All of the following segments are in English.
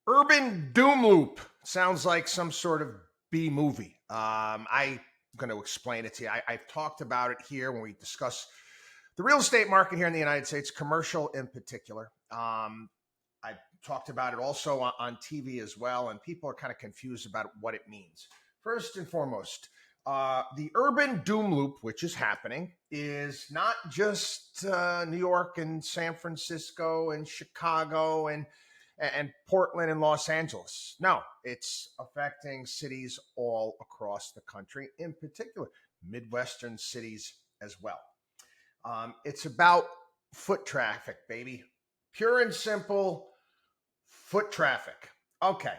Urban doom loop sounds like some sort of B movie. I'm going to explain it to you. I've talked about it here when we discuss the real estate market here in the United States, commercial in particular. I talked about it also on TV as well, and people are kind of confused about what it means. First and foremost, the urban doom loop, which is happening, is not just New York and San Francisco and Chicago and Portland and Los Angeles. No, it's affecting cities all across the country, in particular, Midwestern cities as well. It's about foot traffic, baby. Pure and simple foot traffic. Okay.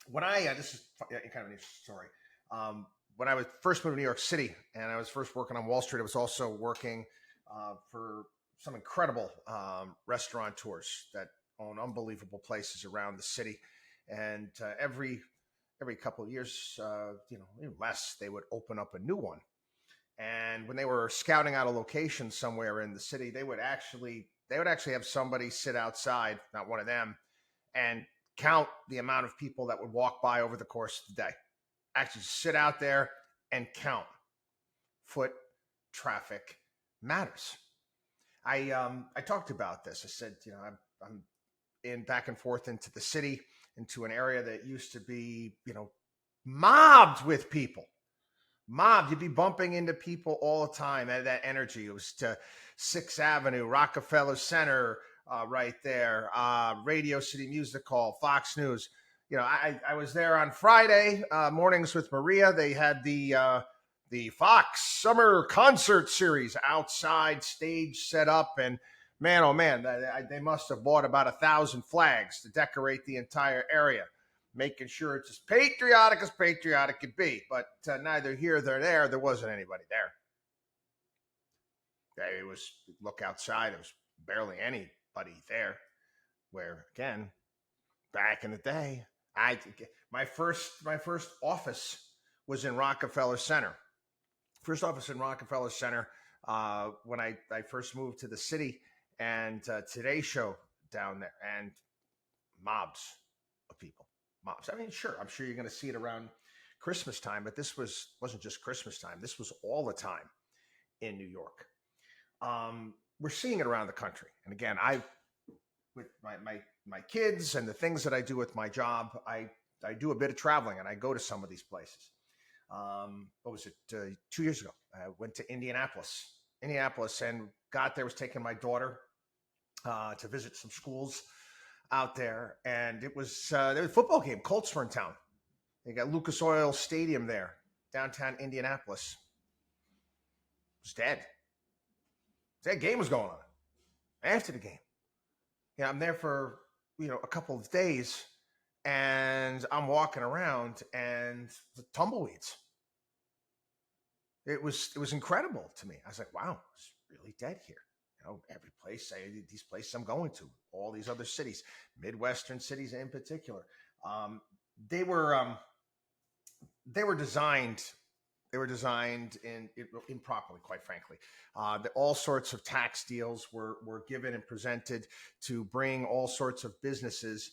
This is kind of an interesting story. When I was first moved to New York City and I was first working on Wall Street, I was also working for some incredible restaurateurs that own unbelievable places around the city. And every couple of years, even less, they would open up a new one. And when they were scouting out a location somewhere in the city, they would actually have somebody sit outside, not one of them, and count the amount of people that would walk by over the course of the day. Actually sit out there and count. Foot traffic matters. I talked about this. I said, I'm in back and forth into the city, into an area that used to be, mobbed with people. Mobbed. You'd be bumping into people all the time. That energy. It was to 6th Avenue, Rockefeller Center, right there. Radio City Music Hall, Fox News. I was there on Friday mornings with Maria. They had the Fox Summer Concert Series outside, stage set up, and man, oh man, they must have bought about 1,000 flags to decorate the entire area, making sure it's as patriotic could be. But neither here nor there. There wasn't anybody there. Look outside. There was barely anybody there. Where again, back in the day, my first office was in Rockefeller Center. First office in Rockefeller Center when I first moved to the city, and Today Show down there, and mobs of people. Mobs. I mean, sure, I'm sure you're going to see it around Christmas time, but this wasn't just Christmas time. This was all the time in New York. We're seeing it around the country, and again, with my kids and the things that I do with my job, I do a bit of traveling and I go to some of these places. What was it? 2 years ago, I went to Indianapolis, and got there, was taking my daughter to visit some schools out there. And there was a football game. Colts were in town. They got Lucas Oil Stadium there, downtown Indianapolis. It was dead. That game was going on. After the game, I'm there for a couple of days, and I'm walking around, and the tumbleweeds. It was incredible to me. I was like, wow, it's really dead here. Every place, these places I'm going to, all these other cities, Midwestern cities in particular, they were designed. They were designed improperly, quite frankly. All sorts of tax deals were given and presented to bring all sorts of businesses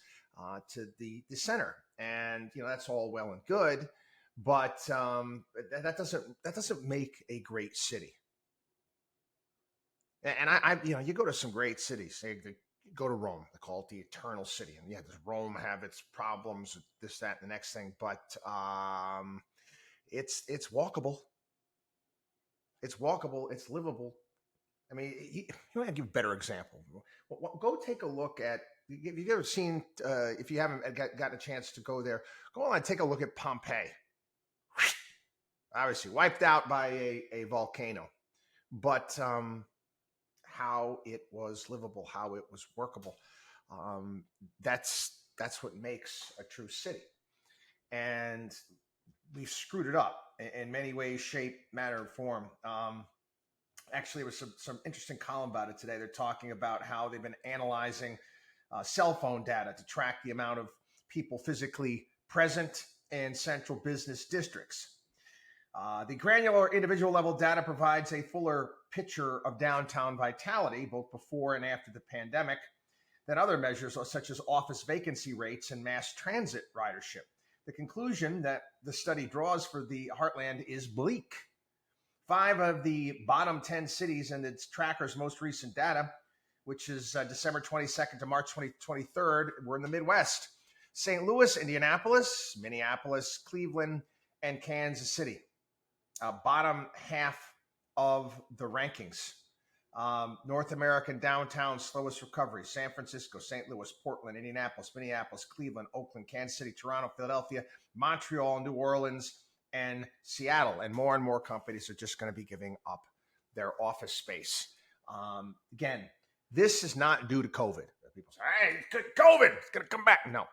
to the center, and that's all well and good, but that doesn't make a great city. And you go to some great cities. They go to Rome. They call it the Eternal City, and does Rome have its problems, this, that, and the next thing? But it's walkable. It's walkable. It's livable. I mean, I'll give a better example. Go take a look at. If you've ever seen, if you haven't gotten a chance to go there, go on and take a look at Pompeii. Obviously wiped out by a volcano, but how it was livable, how it was workable. That's what makes a true city. And we've screwed it up in many ways, shape, matter, and form. Actually, there was some interesting column about it today. They're talking about how they've been analyzing cell phone data to track the amount of people physically present in central business districts. The granular individual level data provides a fuller picture of downtown vitality, both before and after the pandemic. than other measures such as office vacancy rates and mass transit ridership. The conclusion that the study draws for the heartland is bleak. 5 of the bottom 10 cities in its tracker's most recent data, which is December 22nd to March 23rd, were in the Midwest. St. Louis, Indianapolis, Minneapolis, Cleveland, and Kansas City. Bottom half of the rankings. North American downtown, slowest recovery: San Francisco, St. Louis, Portland, Indianapolis, Minneapolis, Cleveland, Oakland, Kansas City, Toronto, Philadelphia, Montreal, New Orleans, and Seattle. And more companies are just going to be giving up their office space. Again, this is not due to COVID. People say, hey, COVID, it's going to come back. No.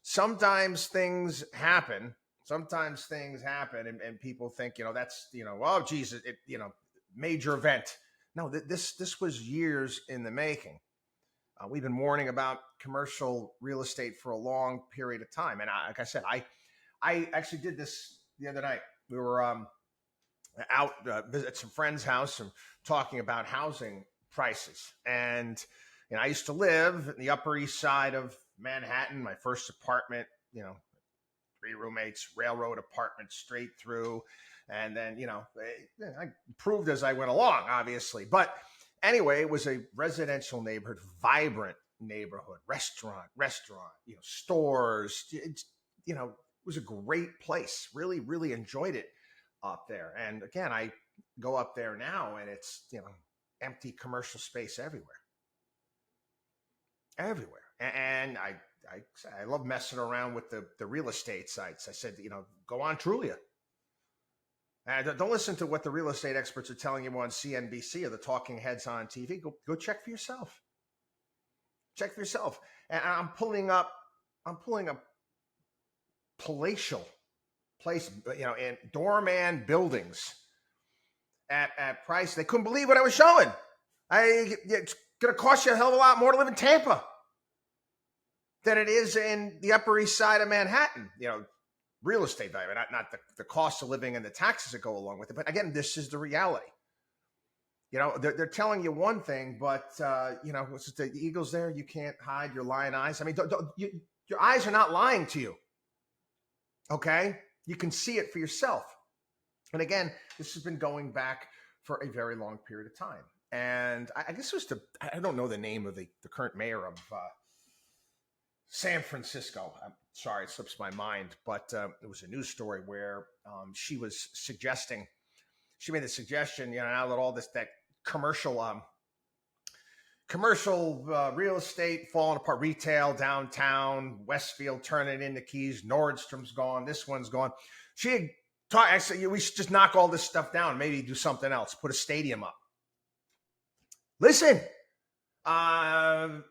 Sometimes things happen. And people think, that's, oh, geez, major event. No, this was years in the making. We've been warning about commercial real estate for a long period of time. And like I said, I actually did this the other night. We were out at some friend's house and talking about housing prices. And, I used to live in the Upper East Side of Manhattan, my first apartment, 3 roommates, railroad apartment straight through. And then, I improved as I went along, obviously. But anyway, it was a residential neighborhood, vibrant neighborhood, restaurant, stores. It was a great place. Really, really enjoyed it up there. And again, I go up there now and it's, empty commercial space everywhere. And I love messing around with the real estate sites. I said, go on Trulia. And don't listen to what the real estate experts are telling you on CNBC or the talking heads on TV. Go check for yourself. And I'm pulling up palatial place, in doorman buildings at price. They couldn't believe what I was showing. It's going to cost you a hell of a lot more to live in Tampa than it is in the Upper East Side of Manhattan. Real estate value, not the cost of living and the taxes that go along with it. But again, this is the reality. They're telling you one thing, but what's the Eagles there? You can't hide your lying eyes. I mean, your eyes are not lying to you. Okay, you can see it for yourself. And again, this has been going back for a very long period of time. And I guess it was I don't know the name of the current mayor of San Francisco. I'm sorry, it slips my mind, but it was a news story where she made the suggestion, now that all that commercial real estate falling apart, retail downtown, Westfield turning into Keys, Nordstrom's gone, this one's gone. She had I said, we should just knock all this stuff down, maybe do something else, put a stadium up. Listen, I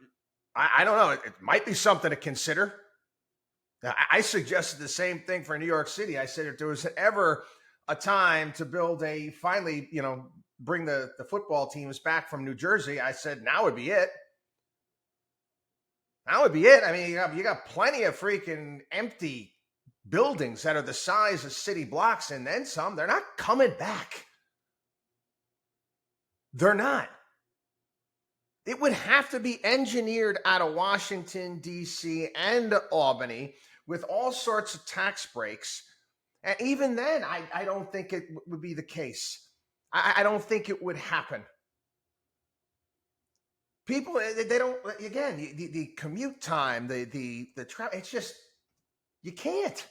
don't know. It might be something to consider. I suggested the same thing for New York City. I said if there was ever a time to build finally, bring the football teams back from New Jersey, I said now would be it. Now would be it. I mean, you got plenty of freaking empty buildings that are the size of city blocks and then some. They're not coming back. They're not. It would have to be engineered out of Washington, D.C. and Albany with all sorts of tax breaks. And even then, I don't think it would be the case. I don't think it would happen. People, they don't, again, the commute time, the travel, it's just, you can't.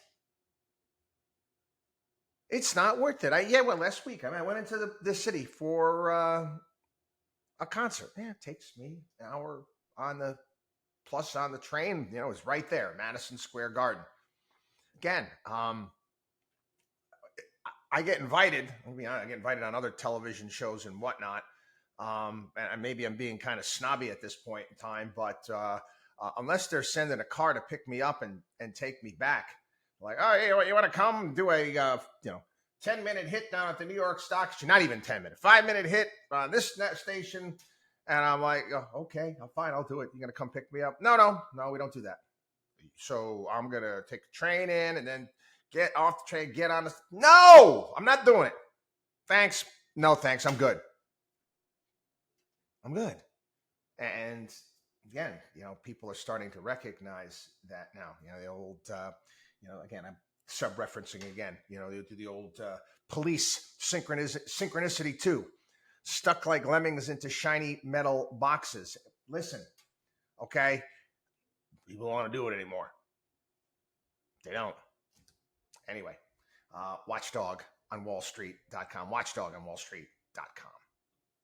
It's not worth it. Last week, I went into the city for a concert. Yeah, it takes me an hour on the train. It was right there, Madison Square Garden. Again, I get invited. I get invited on other television shows and whatnot. And maybe I'm being kind of snobby at this point in time, but unless they're sending a car to pick me up and take me back, like, oh, hey, you want to come do a 10-minute hit down at the New York Stock Exchange? Not even 10-minute, 5-minute hit on this station. And I'm like, oh, okay, I'm fine, I'll do it. You're gonna come pick me up? No, we don't do that. So I'm gonna take the train in and then get off the train, get on the. No, I'm not doing it. Thanks. No, thanks. I'm good. And again, people are starting to recognize that now. The old, again, I'm sub-referencing again. The old police synchronicity too, stuck like lemmings into shiny metal boxes. Listen, okay, people don't want to do it anymore. They don't. Anyway, WatchDog on WallStreet.com. WatchDog on WallStreet.com.